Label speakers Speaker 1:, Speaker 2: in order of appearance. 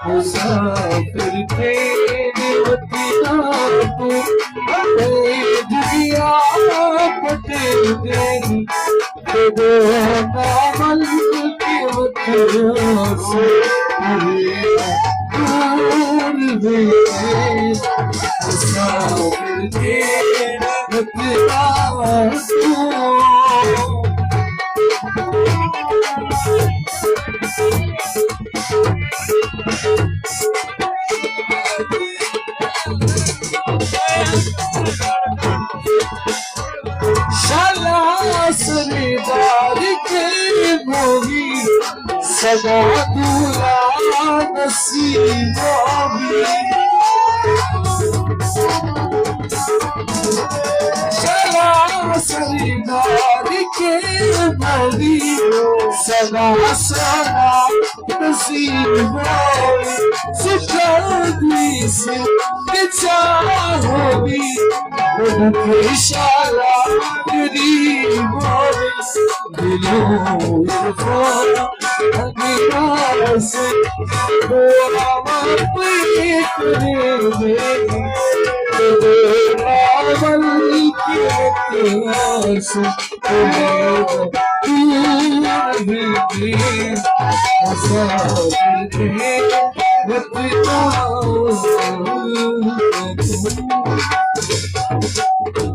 Speaker 1: मुसाफिर तेरे वतना को दिया पटेल तेरी दो नामल के वतना से दूर मुसाफिर तेरे वतना को शाला सरदार के मोही सदा दूला नसीबा भी शाला सरदार के मोही सदा सदा नसीबा सुखी से चाहोगी उनके इशारा गरीबों दिलों से What